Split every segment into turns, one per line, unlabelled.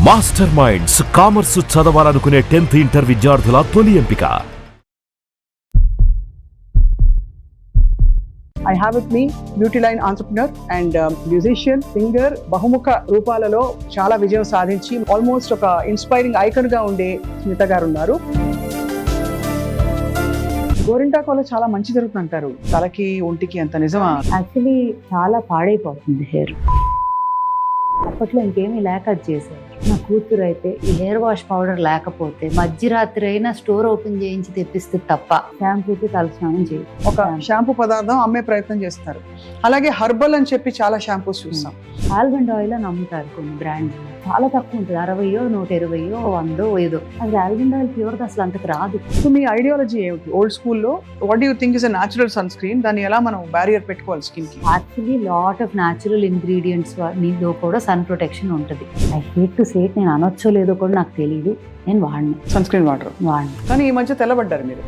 Master minds commerce చదవాలనుకునే 10th inter విద్యార్థుల తొలి ఎంపిక.
I have with me beauty line entrepreneur and musician, singer, బహుముఖ రూపాలలో చాలా విజయం సాధించి ఆల్మోస్ట్ ఒక ఇన్స్పైరింగ్ ఐకాన్ గా ఉండే స్మిత గారు ఉన్నారు. గోరింటాకోలో చాలా మంచి జరుగుతుందంటారు, తలకి ఒంటికి అంత నిజమా?
యాక్చువల్లీ చాలా పాడైపోతుంది హెయిర్. అప్పట్లో ఇంకేమీ లేక అది చేశారు. నా కూతురు అయితే ఈ హెయిర్ వాష్ పౌడర్ లేకపోతే మధ్యరాత్రి అయినా స్టోర్ ఓపెన్ చేయించి తెప్పిస్తే తప్ప షాంపూకి తలస్నానం చేయదు.
ఒక షాంపూ పదార్థం అమ్మే ప్రయత్నం చేస్తారు. అలాగే హర్బల్ అని చెప్పి చాలా షాంపూస్ చూస్తాం.
ఆల్మండ్ ఆయిల్ అని అమ్ముతారు కొన్ని బ్రాండ్స్, చాలా తక్కువ ఉంటుంది, 60, 120, 100 ఏదో. అది ఆల్మండ్ ఆయిల్ ప్యూర్ అసలు అంతకు రాదు.
సో మీ ఐడియాలజీ ఏమిటి? ఓల్డ్ స్కూల్లో what do you think is a natural sunscreen, దాన్ని ఎలా మనం బ్యారియర్ పెట్టుకోవాలి స్కిన్ కి?
Actually lot of natural ingredients మీలో కూడా సన్ ప్రొటెక్షన్ ఉంటుంది. I hate to say it, నేను అనొచ్చో లేదో కూడా నాకు తెలియదు, నేను వాడిని
సన్ స్క్రీన్ వాటర్. కానీ ఈ మధ్య తెల్లబడ్డారు మీరు.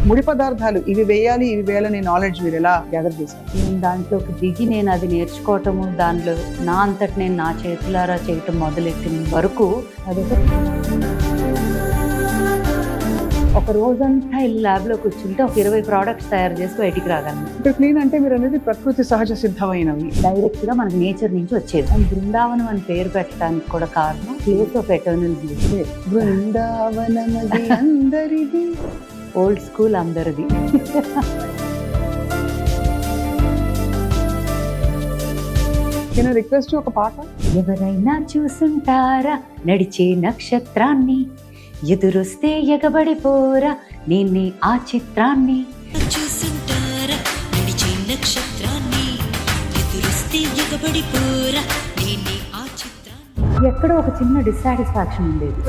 ముడి పదార్థాలు ఇవి వేయాలి ఇవి వేయాలనే నాలెడ్జ్ మీరు ఎలా గ్యాదర్ చేశారు?
నేను దాంట్లోకి దిగి నేను అది నేర్చుకోవటము, దాంట్లో నా అంతటి నేను నా చేతులారా చేయటం మొదలెట్టిన వరకు ఒక రోజంతా ఇల్లు ల్యాబ్లో కూర్చుంటే ఒక 20 ప్రోడక్ట్స్ తయారు చేసి బయటికి రాగలను.
ఇక్కడ క్లీన్ అంటే మీరు అనేది ప్రకృతి సహజ సిద్ధమైనవి,
డైరెక్ట్గా మనకి నేచర్ నుంచి వచ్చేది. అండ్ బృందావనం అని పేరు పెట్టడానికి కూడా కారణం ప్లేస్ ఆఫ్ ఎటర్నల్ బ్లీస్.
బృందావనమది అందరిది,
ఓల్డ్ స్కూల్ అందరిది.
నేను రిక్వెస్ట్ ఒక పాట.
ఎవరైనా చూసుంటారా నడిచే నక్షత్రాన్ని, ఎదురొస్తే ఎగబడిపోరా నేనే ఆ చిత్రాన్ని.
చూసుంటారా నడిచే నక్షత్రాన్ని, ఎదురొస్తే ఎగబడిపోరా నేనే ఆ చిత్రాన్ని.
ఎక్కడో ఒక చిన్న డిస్సాటిస్ఫాక్షన్ ఉండేది.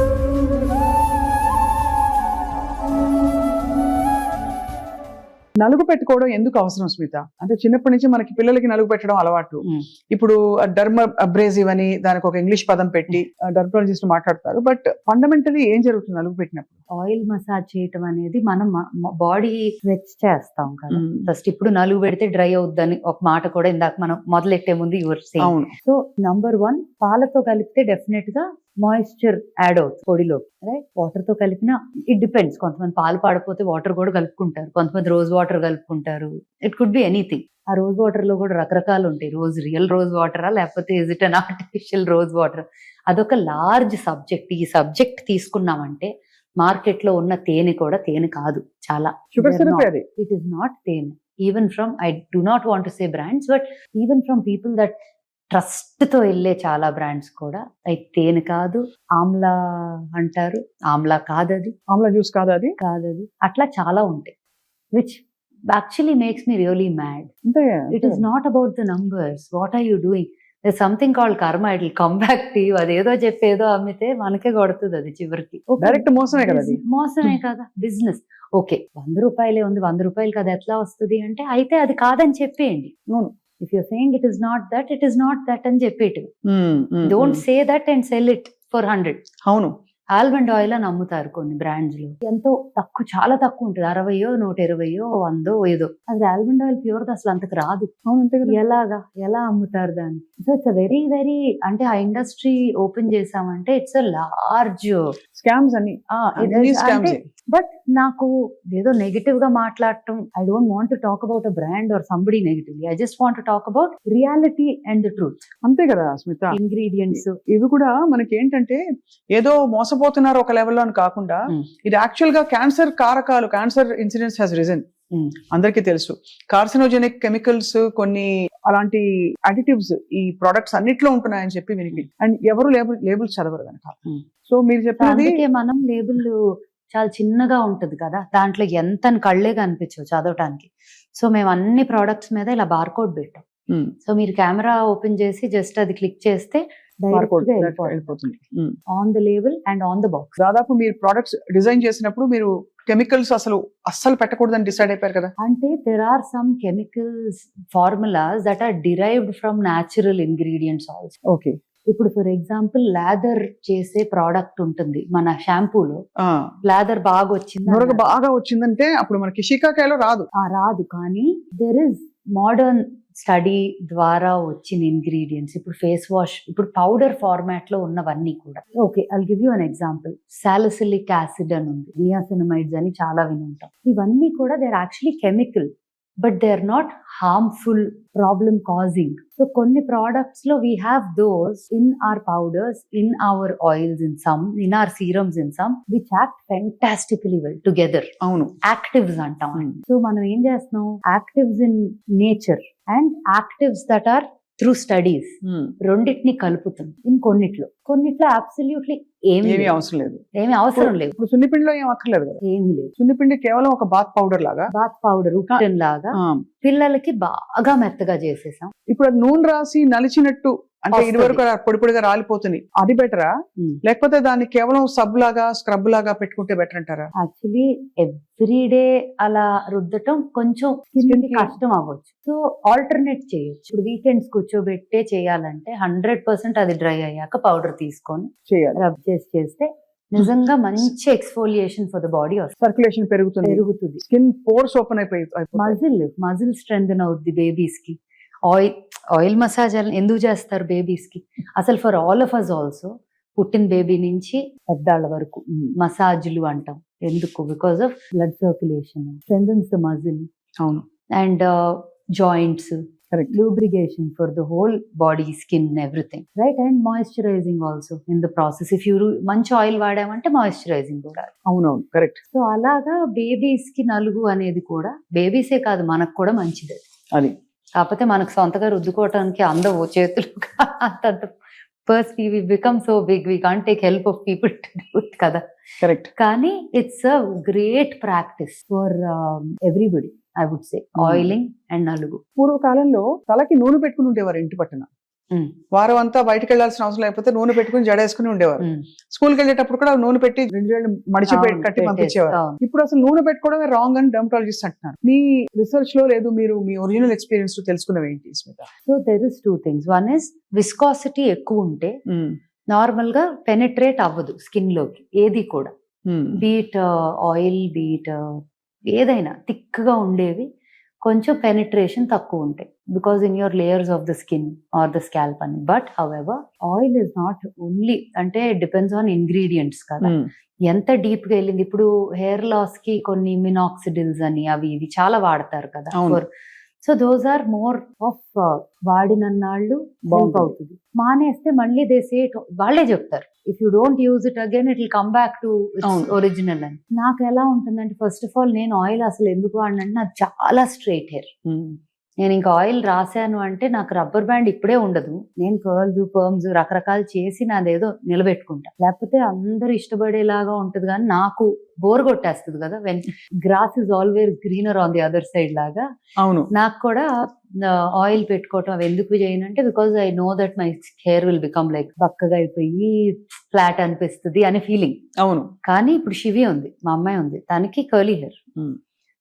నలుగు పెట్టుకోవడం ఎందుకు అవసరం స్మిత? అంటే చిన్నప్పటి నుంచి మనకి పిల్లలకి నలుగు పెట్టడం అలవాటు. ఇప్పుడు డర్మ అబ్రేజివ్ అని దానికి ఒక ఇంగ్లీష్ పదం పెట్టి డర్మటాలజిస్ట్ మాట్లాడతారు. బట్ ఫండమెంటలీ ఏం జరుగుతుంది నలుగు పెట్టినప్పుడు?
ఆయిల్ మసాజ్ చేయటం అనేది మనం బాడీ స్ట్రెచ్ చేస్తాం కదా ఫస్ట్. ఇప్పుడు నలుగు పెడితే డ్రై అవుద్దని ఒక మాట కూడా ఇందాక మనం మొదలెట్టే ముందు యువర్ సేయింగ్. సో నంబర్ 1, పాలతో కలిపితే డెఫినెట్ గా మాయిశ్చర్ యాడ్ అవుతుంది పొడిలో, రైట్? వాటర్ తో కలిపిన ఇట్ డిపెండ్స్. కొంతమంది పాలు పాడపోతే వాటర్ కూడా కలుపుకుంటారు, కొంతమంది రోజ్ వాటర్ కలుపుకుంటారు. It could be anything. ఆ రోజ్ వాటర్ లో కూడా రకరకాలు ఉంటాయి. రియల్ రోజ్ వాటరా లేకపోతే is it an artificial rose water? అదొక లార్జ్ సబ్జెక్ట్. ఈ సబ్జెక్ట్ తీసుకున్నామంటే మార్కెట్ లో ఉన్న తేనె కూడా తేనె కాదు, చాలా ఇట్ ఈస్ నాట్ తేనె. Even from, I do not want to say brands, but even from people that trust తో వెళ్ళే చాలా బ్రాండ్స్ కూడా తేనె కాదు, ఆమ్లా అంటారు, ఆమ్లా కాదది,
ఆమ్లా జ్యూస్ కాదది,
అట్లా చాలా ఉంటాయి. Which actually makes me really mad. It is not about the numbers. What are you doing? there's something called karma, it will come back to you. అదేదో చెప్పేదో అమ్మితే మనకే కొడుతుంది అది చివరికి.
డైరెక్ట్ మోసమే కదా అది.
మోసమే కదా బిజినెస్. ఓకే, 100 రూపాయలే ఉంది, 100 రూపాయలు కదా ఎట్లా వస్తుంది అంటే, అయితే అది కాదని చెప్పేయండి. If your saying it is not that, it is not that అని చెప్పేటి. Don't say that and sell it for 100.
అవును.
ఆల్మండ్ ఆయిల్ అని అమ్ముతారు కొన్ని బ్రాండ్స్ లో, ఎంతో తక్కువ, చాలా తక్కువ ఉంటుంది, 60, 120, 100 ఏదో. అది ఆల్మండ్ ఆయిల్ ప్యూర్ అసలు అంతకు రాదు. ఎలా అమ్ముతారు దాన్ని? సో ఇట్స్ వెరీ వెరీ, అంటే ఆ ఇండస్ట్రీ ఓపెన్ చేసామంటే ఇట్స్ లార్జ్
స్కామ్స్ అని.
బట్ నాకు ఏదో నెగిటివ్ గా మాట్లాడటం, I don't want to talk about a brand or somebody negatively. I just want to talk about reality and the truth.
అంతే కదా స్మిత.
ఇంగ్రీడియంట్స్
ఇవి కూడా మనకి ఏంటంటే ఏదో మోసపోతున్నారు ఒక లెవెల్లో అని కాకుండా, ఇది యాక్చువల్ గా క్యాన్సర్ కారకాలు, క్యాన్సర్ ఇన్సిడెన్స్ హ్యాస్ రిజన్. అందరికీ తెలుసు కార్సినోజెనిక్ కెమికల్స్, కొన్ని అలాంటి అడిటివ్స్ ఈ ప్రొడక్ట్స్ అన్నిట్లో ఉంటున్నాయని చెప్పి వినికి, అండ్ ఎవరు లేబుల్స్ చదవరు కనుక. సో మీరు చెప్పినది,
మనం లేబుల్ చాలా చిన్నగా ఉంటది కదా, దాంట్లో ఎంత కళ్ళే కనిపించవు చదవటానికి. సో మేము అన్ని ప్రోడక్ట్స్ మీద ఇలా బార్కోడ్ పెట్టాం. సో మీరు కెమెరా ఓపెన్ చేసి జస్ట్ అది క్లిక్ చేస్తే
వెళ్ళిపోతుంది
on the label and on the box.
దాదాపు మీరు ప్రొడక్ట్స్ డిజైన్ చేసినప్పుడు మీరు కెమికల్స్ అస్సలు పెట్టకూడదని డిసైడ్ అయిపోయారు కదా?
అంటే there are some chemicals formulas that are derived from natural ingredients also.
Okay.
ఇప్పుడు ఫర్ ఎగ్జాంపుల్ లాదర్ చేసే ప్రోడక్ట్ ఉంటుంది మన షాంపూలో, లాదర్ బాగా వచ్చిందంటే
అప్పుడు మనకి షికాకాయలో రాదు.
కానీ దెర్ ఇస్ మోడర్న్ స్టడీ ద్వారా వచ్చిన ఇంగ్రీడియంట్స్, ఇప్పుడు ఫేస్ వాష్, ఇప్పుడు పౌడర్ ఫార్మాట్ లో ఉన్నవన్నీ కూడా. Okay, I'll give you an example. Salicylic acid అని ఉంది, నియాసినమైడ్స్ అని చాలా విని ఉంటాం. ఇవన్నీ కూడా they are actually chemical, but they are not harmful, problem causing. So కొన్ని ప్రోడక్ట్స్ లో we have those in our powders, in our oils, in some, in our serums, in some which act fantastically well together.
అవును,
actives అంటాం. So మనం ఏం చేస్తున్నాం, actives in nature and actives that or through studies, రెండింటిని కలుపుతుంది. కొన్నిట్లో absolutely ఏమీ
అవసరం లేదు,
ఇప్పుడు
సున్నిపిండిలో ఏం అక్కర్లేదు కదా,
ఏమీ లేదు.
సున్నిపిండి కేవలం ఒక బాత్ పౌడర్ లాగా
పిల్లలకి బాగా మెత్తగా చేసేసాం.
ఇప్పుడు అది నూనె రాసి నలిచినట్టు, అంటే ఇది వరకు పొడి పొడిగా రాలిపోతుంది, అది బెటరా? లేకపోతే దాన్ని కేవలం సబ్ లాగా, స్క్రబ్ లాగా పెట్టుకుంటే బెటర్ అంటారా?
యాక్చువల్లీ ఎవ్రీడే అలా రుద్దటం కొంచెం స్కిన్ కి కష్టం అవ్వచ్చు. సో ఆల్టర్నేట్ చేయొచ్చు. ఇప్పుడు వీకెండ్స్ కూర్చోబెట్టే చేయాలంటే 100% అది డ్రై అయ్యాక పౌడర్ తీసుకొని రబ్ చేస్తే నిజంగా మంచి ఎక్స్ఫోలియేషన్ ఫర్ ద బాడీ వస్తుంది.
సర్క్యులేషన్ పెరుగుతుంది, స్కిన్ పోర్స్ ఓపెన్ అయిపోయి,
మజిల్ స్ట్రెంగ్త్ అవుద్ది బేబీస్ కి. ఆయిల్ మసాజ్ ఎందుకు చేస్తారు బేబీస్ కి? అసలు for all of us also, పుట్టిన బేబీ నుంచి పెద్దాళ్ళ వరకు మసాజ్లు అంటాం. ఎందుకు? Because of blood circulation, strengthens the muscle.
అవును.
And joints, lubrication for the whole body, skin, everything, right? And moisturizing also in the process. If you మంచి oil వాడామంటే మాయిశ్చరైజింగ్ కూడా.
అవునవును, కరెక్ట్.
సో అలాగా బేబీస్ కి నలుగు అనేది కూడా, బేబీసే కాదు మనకు కూడా మంచిది
అది.
కాకపోతే మనకు సొంతగా రుద్దుకోవటానికి అందవు చేతులు, అంత first we become so big, we can't take help of people to do it కదా.
కరెక్ట్.
కానీ it's a great practice for everybody, I would say. Oiling and నలుగు.
పూర్వకాలంలో తలకి నూనె పెట్టుకుని ఉండేవారు ఇంటి పట్టున. వారం అంతా బయటకు వెళ్లాల్సిన అవసరం లేకపోతే నూనె పెట్టుకుని జడేసుకుని ఉండేవారు. స్కూల్కి వెళ్ళేటప్పుడు కూడా నూనె పెట్టి 2 వేళ్ళు మడిచి కట్టి పంపించేవారు. ఇప్పుడు అసలు నూనె పెట్టుకోవడమే రాంగ్ అని డెర్మటాలజిస్ట్ అంటున్నారు. మీ రీసెర్చ్ లో లేదు, మీరు మీ ఒరిజినల్ ఎక్స్పీరియన్స్ లో తెలుసుకున్నవి ఏంటి?
So there is 2 things. One is viscosity ఎక్కువ ఉంటే నార్మల్ గా పెనిట్రేట్ అవ్వదు స్కిన్ లోకి ఏది కూడా. బీట్ ఆయిల్, బీట్ ఏదైనా థిక్ గా ఉండేవి కొంచెం పెనిట్రేషన్ తక్కువ ఉంటాయి, because in your layers of the skin or the scalp అని. But however oil is not only, అంటే డిపెండ్స్ ఆన్ ఇంగ్రీడియంట్స్ కదా, ఎంత డీప్ గా వెళ్ళింది. ఇప్పుడు హెయిర్ లాస్ కి కొన్ని మినాక్సిడిల్స్ అని అవి ఇవి చాలా వాడతారు కదా. So those are more of వాడినన్నాళ్ళు హెల్ప్ అవుతుంది. మానేస్తే మళ్ళీ వాళ్ళే చెప్తారు, if you don't use it again it will come back to original అని. నాకు ఎలా ఉంటుందంటే, ఫస్ట్ ఆఫ్ ఆల్ నేను ఆయిల్ అసలు ఎందుకు వాడినంటే, నాకు చాలా స్ట్రైట్ హెయిర్. నేను ఇంకా ఆయిల్ రాశాను అంటే నాకు రబ్బర్ బ్యాండ్ ఇప్పుడే ఉండదు. నేను కర్ల్స్, పర్మ్స్ రకరకాలు చేసి నాదేదో నిలబెట్టుకుంటా, లేకపోతే అందరూ ఇష్టపడేలాగా ఉంటది. కానీ నాకు బోర్ కొట్టేస్తుంది కదా, when grass is always greener on the other side లాగా.
అవును.
నాకు కూడా ఆయిల్ పెట్టుకోవటం అవి ఎందుకు చేయనంటే, because I know that my hair will become like బక్కగా అయిపోయి ఫ్లాట్ అనిపిస్తుంది అనే ఫీలింగ్.
అవును.
కానీ ఇప్పుడు శివి ఉంది, మా అమ్మాయి ఉంది, తనకి curly hair.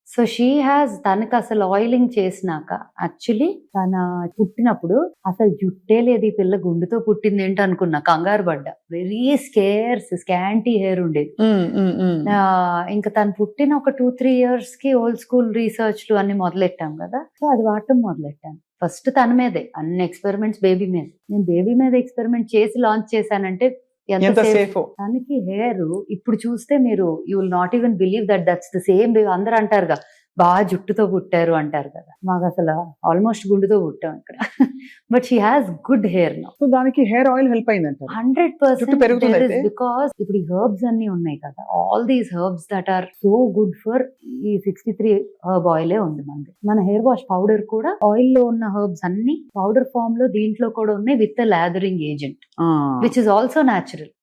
So she has, తనకి అసలు ఆయిలింగ్ చేసినాక, యాక్చువల్లీ తన పుట్టినప్పుడు అసలు జుట్టే లేదు, ఈ పిల్ల గుండుతో పుట్టింది ఏంటి అనుకున్నా, కంగారు పడ్డా. వెరీ స్కాంటీ హెయిర్ ఉండేది. ఇంకా తను పుట్టిన ఒక 2-3 years కి ఓల్డ్ స్కూల్ రీసెర్చ్లు అన్ని మొదలెట్టాం కదా. సో అది వాడటం మొదలెట్టాను. ఫస్ట్ తన మీదే అన్ని ఎక్స్పెరిమెంట్స్, బేబీ మీద. నేను బేబీ మీద ఎక్స్పెరిమెంట్ చేసి లాంచ్ చేశానంటే ఎంత సేఫ్. తనకి హెయిర్ ఇప్పుడు చూస్తే మీరు you will not even believe that that's the same baby. అందరూ అంటారుగా బాగా జుట్టుతో పుట్టారు అంటారు కదా, మాకు అసలు ఆల్మోస్ట్ గుండుతో పుట్టాం ఇక్కడ. But she has good hair now.
So దానికి హెయిర్ ఆయిల్ హెల్ప్ అయింది అంటారు.
100%. బికాస్ ఇప్పుడు ఈ హెర్బ్స్ అన్ని ఉన్నాయి కదా, all these herbs that are so good for, ఈ 63 హెర్బ్ ఆయిలే ఉంది మనది. మన హెయిర్ వాష్ పౌడర్ కూడా ఆయిల్ లో ఉన్న హెర్బ్స్ అన్ని పౌడర్ ఫామ్ లో దీంట్లో కూడా ఉన్నాయి, with lathering agent which is also natural.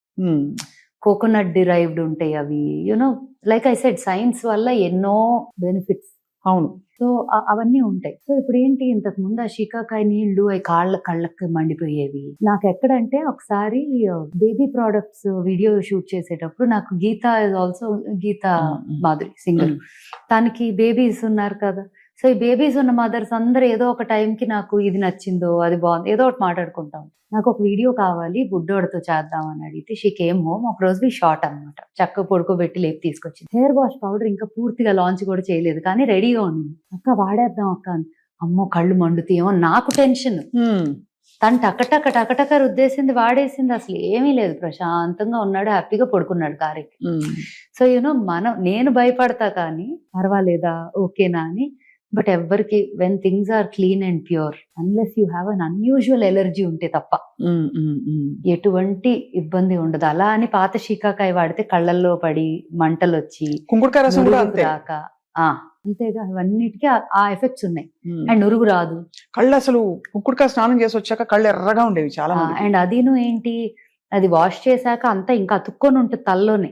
Coconut derived ఉంటాయి అవి. You know, like I said, science వల్ల ఎన్నో బెనిఫిట్స్.
అవును.
సో అవన్నీ ఉంటాయి. సో ఇప్పుడు ఏంటి, ఇంతకు ముందు ఆ షికాకాయ నీళ్లు అవి కళ్ళకి మండిపోయేవి. నాకు ఎక్కడంటే, ఒకసారి బేబీ ప్రోడక్ట్స్ వీడియో షూట్ చేసేటప్పుడు నాకు Geetha is also, Geetha Madhuri singer, తనకి బేబీస్ ఉన్నారు కదా. సో ఈ బేబీస్ ఉన్న మదర్స్ అందరూ ఏదో ఒక టైంకి నాకు ఇది నచ్చిందో, అది బాగుంది, ఏదో ఒకటి మాట్లాడుకుంటాం. నాకు ఒక వీడియో కావాలి బుడ్డోడితో చేద్దామని అడిగితే, షీ కేమ్ హోమ్. ఒక రోజు షార్ట్ అనమాట, చక్కగా పడుకోబెట్టి లేపి తీసుకొచ్చింది. హెయిర్ వాష్ పౌడర్ ఇంకా పూర్తిగా లాంచ్ కూడా చేయలేదు, కానీ రెడీగా ఉంది. అక్క వాడేద్దాం అక్క. అమ్మో కళ్ళు మండుతాయేమో నాకు టెన్షన్. తను టకటక రుద్దేసింది, వాడేసింది, అసలు ఏమీ లేదు, ప్రశాంతంగా ఉన్నాడు, హ్యాపీగా పడుకున్నాడు కారెక్కి. సో నేను భయపడతా కానీ పర్వాలేదా ఓకేనా అని. బట్ ఎవ్వరికి when things are clean and pure, unless you have an unusual allergy ఉంటే తప్ప ఎటువంటి ఇబ్బంది ఉండదు. అలా అని పాత షీకాకాయ వాడితే కళ్ళల్లో పడి మంటలు వచ్చి
కుంకుడుకాయ రసం కూడా అంతే.
రాక అంతేగా, ఇవన్నిటికీ ఆ ఎఫెక్ట్స్ ఉన్నాయి. అండ్ నురుగు రాదు.
కళ్ళు అసలు కుంకుడుకాయ స్నానం చేసి వచ్చాక కళ్ళు ఎర్రగా ఉండేవి చాలా.
అండ్ అదిను ఏంటి, అది వాష్ చేశాక అంతా ఇంకా అతుక్కొని ఉంటుంది తల్లోనే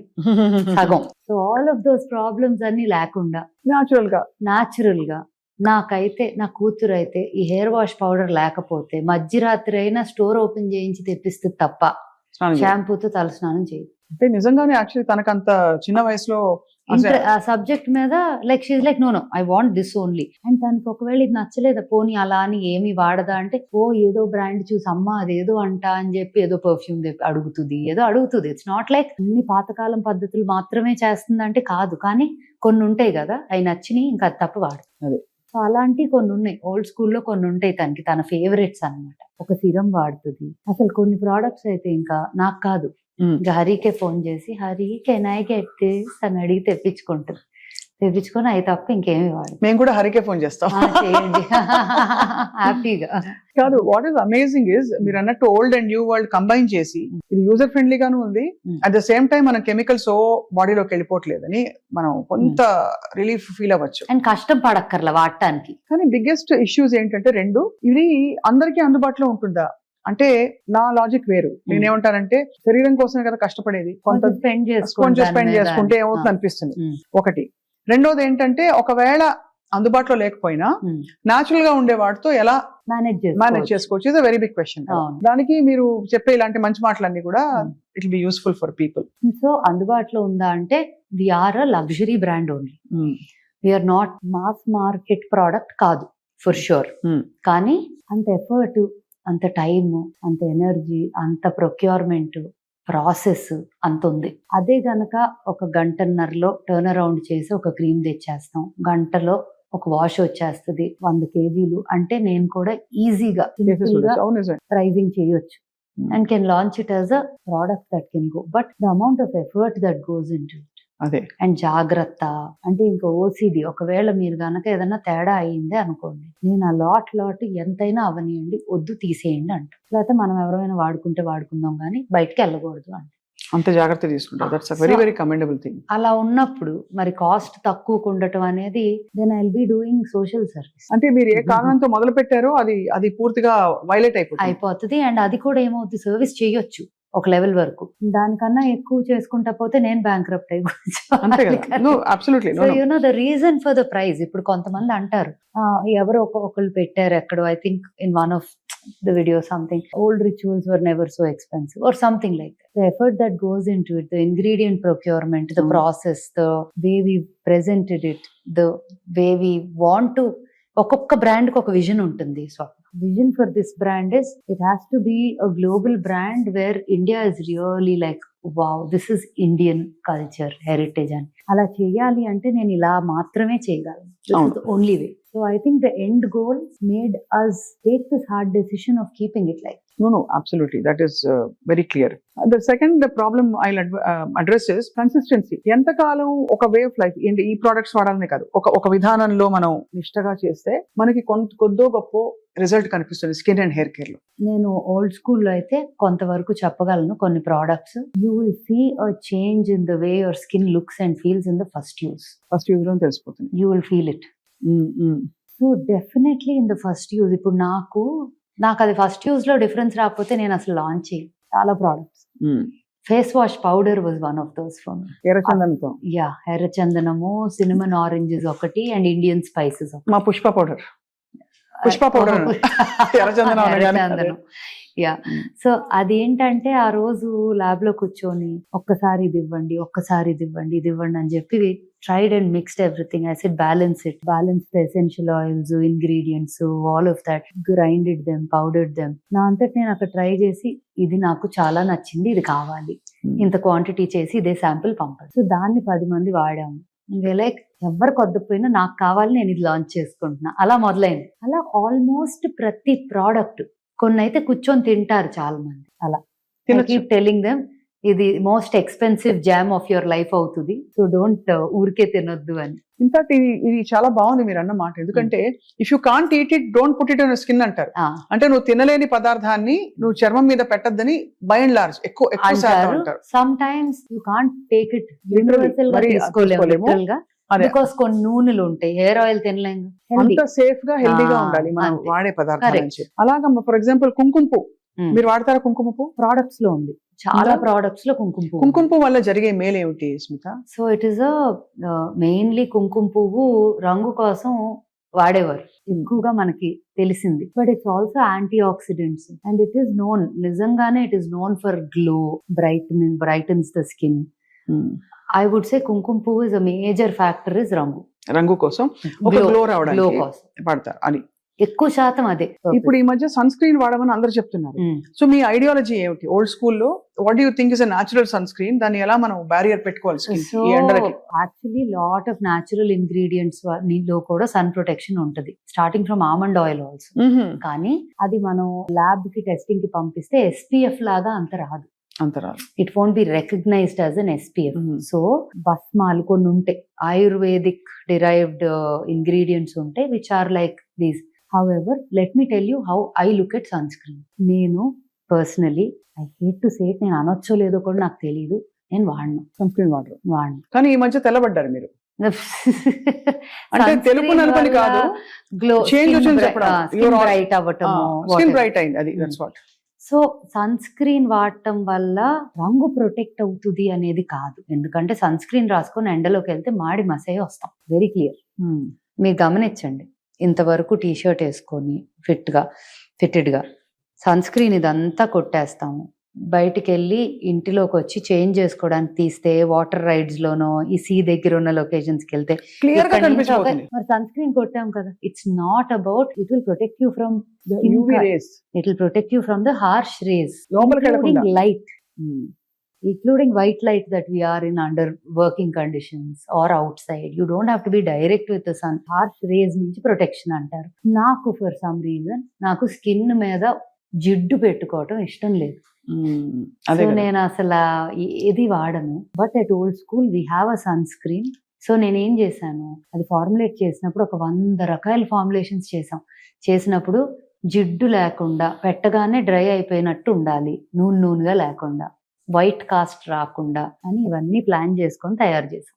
సగం. So all of those problems అన్ని లేకుండా న్యాచురల్ గా నాకైతే, నా కూతురు అయితే ఈ హెయిర్ వాష్ పౌడర్ లేకపోతే మధ్యరాత్రి అయినా స్టోర్ ఓపెన్ చేయించి తెప్పిస్తుంది తప్ప షాంపూతో తల స్నానం చేయదు.
అంటే నిజంగానే యాక్చువల్లీ తనకంత చిన్న వయసులో
ఆ సబ్జెక్ట్ మీద like she's like no I want this only. And దానికి ఒకవేళ ఇది నచ్చలేదా, పోనీ అలా అని ఏమి వాడదా అంటే, ఏదో బ్రాండ్ చూసి అమ్మా అదేదో అంట అని చెప్పి ఏదో పర్ఫ్యూమ్ అడుగుతుంది. ఇట్స్ నాట్ లైక్ అన్ని పాతకాలం పద్ధతులు మాత్రమే చేస్తుందంటే కాదు, కానీ కొన్ని ఉంటాయి కదా అవి నచ్చినాయి, ఇంకా అది తప్ప వాడు. సో అలాంటివి కొన్ని ఉన్నాయి, ఓల్డ్ స్కూల్లో కొన్ని ఉంటాయి తనకి, తన ఫేవరెట్స్ అన్నమాట. ఒక సిరం వాడుతుంది. అసలు కొన్ని ప్రోడక్ట్స్ అయితే ఇంకా నాకు కాదు, ఇంకా హరికే ఫోన్ చేసి Hari can I get this అని అడిగి తెప్పించుకొని అవి తప్ప ఇంకేమి వాడు.
మేము కూడా హరికే ఫోన్ చేస్తాం
హ్యాపీగా.
కాదు, వాట్ ఈస్ అమేజింగ్ ఇస్ మీరు అన్నట్టు old and new world combine చేసి ఇది యూజర్ ఫ్రెండ్లీగాను ఉంది, అట్ ద సేమ్ టైం మన కెమికల్స్ బాడీలోకి వెళ్ళిపోవట్లేదని మనం కొంత రిలీఫ్ ఫీల్ అవ్వచ్చు.
అండ్ కష్టం పడక్కర్లా వాడటానికి.
కానీ బిగ్గెస్ట్ ఇష్యూస్ ఏంటంటే రెండు, ఇది అందరికీ అందుబాటులో ఉంటుందా అంటే నా లాజిక్ వేరు. నేనేమంటానంటే శరీరం కోసమే కదా కష్టపడేది, కొంత స్పెండ్ చేసుకుంటే ఏమవుతుంది అనిపిస్తుంది ఒకటి. రెండోది ఏంటంటే ఒకవేళ అందుబాటులో లేకపోయినా న్యాచురల్ గా ఉండే వాటితో ఎలా మేనేజ్ చేసుకోవచ్చు, is a very big question. దానికి మీరు చెప్పే ఇలాంటి మంచి మాటలన్నీ కూడా it will be useful for people.
So అందుబాటులో ఉందా అంటే we are a luxury brand only, we are not mass market product కాదు ఫర్ షూర్. కానీ అంత ఎఫర్ట్, అంత టైమ్, అంత ఎనర్జీ, అంత ప్రొక్యూర్మెంట్ ప్రాసెస్ అంత ఉంది. అదే గనక ఒక గంటన్నరలో టర్న్ అరౌండ్ చేసి ఒక క్రీమ్ తెచ్చేస్తాం, గంటలో ఒక వాష్ వచ్చేస్తుంది 100 kgs అంటే నేను కూడా ఈజీగా ప్రైజింగ్ చేయొచ్చు and can launch it as a product that can go. But the amount of effort that goes in to and జాగ్రత్త అంటే ఇంకా ఓసిడి, ఒకవేళ మీరు గనక ఏదైనా తేడా అయ్యింది అనుకోండి, నేను ఆ లాట్ ఎంతైనా అవనియండి, వద్దు తీసేయండి అంట. లేకపోతే మనం ఎవరైనా వాడుకుందాం కానీ బయటకి వెళ్ళకూడదు అంటే
అంత జాగ్రత్త తీసుకుంటారు. That's a very very commendable thing.
అలా ఉన్నప్పుడు మరి కాస్ట్ తక్కువ ఉండటం అనేది then I will be doing social service.
అంటే మీరు ఏ కారణంతో మొదలు పెట్టారో అది పూర్తిగా వైలేట్
అయిపోతుంది. అండ్ అది కూడా ఏమవుతుంది, సర్వీస్ చేయొచ్చు ఒక లెవెల్ వరకు. దానికన్నా ఎక్కువ చేసుకుంటా పోతే నేను బ్యాంక్రప్ట్ అయిపోయి the reason for the price. ఇప్పుడు కొంతమంది అంటారు ఎవరో ఒకళ్ళు పెట్టారు ఎక్కడో, I think in one of the video something, old rituals were never so expensive or something like that. The effort that goes into it, the ingredient procurement, the process, the way we presented it, the way we want to, ఒక్కొక్క brand కి ఒక vision ఉంటుంది. So vision for this brand is it has to be a global brand where India is really like wow this is Indian culture heritage అని. అలా చేయాలి అంటే నేను ఇలా మాత్రమే చేయగలను, this is the only way. So I think the end goal made us take this hard decision of keeping it like.
No, absolutely. That is very clear. The second problem I'll address is consistency. ఎంతకాలం ఒక way of life ఏంటి, ఈ products వాడాలనే కాదు, ఒక విధానంలో మనం నిష్టగా చేస్తే మనకి కొద్దో గొప్ప రిజల్ట్ కనిపిస్తుంది స్కిన్ అండ్ హెయిర్ కేర్ లో.
నేను ఓల్డ్ స్కూల్లో అయితే కొంతవరకు చెప్పగలను కొన్ని products. You will see a change in the way your skin looks and feels in the first use
లో తెలిసిపోతుంది.
You will feel it. So definitely in the first use. ఇప్పుడు నాకు అది ఫస్ట్ యూజ్ లో డిఫరెన్స్ రాకపోతే నేను అసలు launch చేయి చాలా products. Face wash powder was one of those for me. ఎర్రచందనము, సినిమన్ ఆరెంజెస్ ఒకటి అండ్ ఇండియన్ స్పైసెస్.
మా పుష్ప పౌడర్
ఎర్రచందనం. యా. సో అదేంటంటే ఆ రోజు ల్యాబ్ లో కూర్చొని ఒక్కసారి ఇది ఇవ్వండి ఇది ఇవ్వండి అని చెప్పి tried and mixed everything. I said balance the essential oils, ingredients, all of that, grinded them, powdered them. నా అంతటి నేను అక్కడ ట్రై చేసి ఇది నాకు చాలా నచ్చింది, ఇది కావాలి, ఇంత క్వాంటిటీ చేసి ఇదే శాంపిల్ పంపాలి. సో దాన్ని 10 మంది వాడాము. లైక్ ఎవరికి వద్దపోయినా నాకు కావాలి, నేను ఇది లాంచ్ చేసుకుంటున్నా, అలా మొదలైంది. అలా ఆల్మోస్ట్ ప్రతి ప్రోడక్ట్, కొన్ని అయితే కూర్చొని తింటారు చాలా మంది. అలా కీప్ టెల్లింగ్ దెమ్ ఇది most expensive jam of your life అవుతుంది, సో డోంట్ ఊరికే తినొద్దు అని.
ఇన్ఫాక్ట్ ఇది చాలా బాగుంది మీరు అన్న మాట. ఎందుకంటే if you can't eat it don't put it in skin అంటారు. అంటే నువ్వు తినలేని పదార్థాన్ని నువ్వు చర్మం మీద పెట్టద్దని బై అండ్ లార్జ్ ఎక్కువ శాతం అంటారు.
Some times you can't take it universal గా తీసుకోలేము, బికాస్ కొన్ని నూనెలు ఉంటాయి, హెయిర్ ఆయిల్ తినలేము.
అంత సేఫ్ గా హెల్దీగా ఉండాలి మనం వాడే పదార్థాలు. అలాగా ఫర్ ఎగ్జాంపుల్ కుంకుమ పువ్వు మీరు వాడతారా? కుంకుమ పువ్వు
ప్రొడక్ట్స్ లో ఉంది, చాలా ప్రొడక్ట్స్ లో కుంకుమ
పువ్వు వల్ల జరిగే మేలు ఏమిటి Smita?
So it is mainly కుంకుమ పువ్వు రంగు కోసం వాడేవారు ఎక్కువగా మనకి తెలిసింది, but it's also antioxidants and it is known, నిజంగానే it is known for glow, brightens the skin. I would say కుంకుమ పువ్వు is a major factor is రంగు కోసం, గ్లో కోసం
పడతారు అని
ఎక్కువ శాతం అదే.
ఇప్పుడు ఈ మధ్య సన్ స్క్రీన్ వాడమని అందరూ చెప్తున్నారు. సో మీ ఐడియాలజీ ఏమిటి? ఓల్డ్ స్కూల్లో what do you think is a natural sunscreen, దాన్ని ఎలా మనం బ్యారియర్ పెట్టుకోవాలి స్కిన్ కి ఈ ఎండలకి?
Actually lot of natural ingredients లో కూడా సన్ ప్రొటెక్షన్ ఉంటది, starting from almond oil also. కానీ అది మనం ల్యాబ్ కి టెస్టింగ్ కి పంపిస్తే SPF లాగా అంత రాదు. It won't be recognised as an SPF. So భస్మాలు కొన్ని ఉంటాయి, ఆయుర్వేదిక్ డిరైవ్డ్ ఇంగ్రీడియంట్స్ ఉంటాయి which are like these. However, let me tell you how I look at sunscreen. నేను personally, I hate to say it, నేను అనొచ్చో లేదో కూడా నాకు తెలియదు, నేను వాడను సన్ స్క్రీన్ వాడను.
కానీ ఈ మధ్య తెల్లబడ్డారు మీరు. అంటే తెలుపు నలుపని కాదు, గ్లో చేంజ్ వచ్చింది చెప్పడం,
బ్రైట్ అవ్వటం,
స్కిన్ బ్రైట్ అయింది, అది that's what.
So sunscreen వాడటం వల్ల రంగు ప్రొటెక్ట్ అవుతుంది అనేది కాదు, ఎందుకంటే సన్ స్క్రీన్ రాసుకొని ఎండలోకి వెళ్తే మాడి మసే వస్తాం, వెరీ క్లియర్. మీరు గమనించండి, ఇంతవరకు టీషర్ట్ వేసుకొని ఫిట్టెడ్గా సన్ స్క్రీన్ ఇదంతా కొట్టేస్తాము, బయటికి వెళ్ళి ఇంటిలోకి వచ్చి చేంజ్ చేసుకోవడానికి తీస్తే వాటర్ రైడ్స్ లోనో ఈ సీ దగ్గర ఉన్న లొకేషన్స్ కి వెళ్తే మరి సన్ స్క్రీన్ కొట్టాం కదా. It's not about, it will protect you from it will protect you from the harsh rays, light including white light that we are in under working conditions or outside. You don't have to be direct with the sun. Harsh rays nunchi protection antaru. Naku for some reason naku skin మీద జిడ్డు పెట్టుకోవటం ఇష్టం లేదు. So నేను అసలు ఏది వాడను. But at old school we have a son screen. So నేనేం చేశాను, అది ఫార్ములేట్ చేసినప్పుడు ఒక 100 రకాల ఫార్ములేషన్స్ చేసినప్పుడు జిడ్డు లేకుండా, పెట్టగానే డ్రై అయిపోయినట్టు ఉండాలి, నూనెగా లేకుండా, వైట్ కాస్ట్ రాకుండా అని ఇవన్నీ ప్లాన్ చేసుకొని తయారు చేసాం.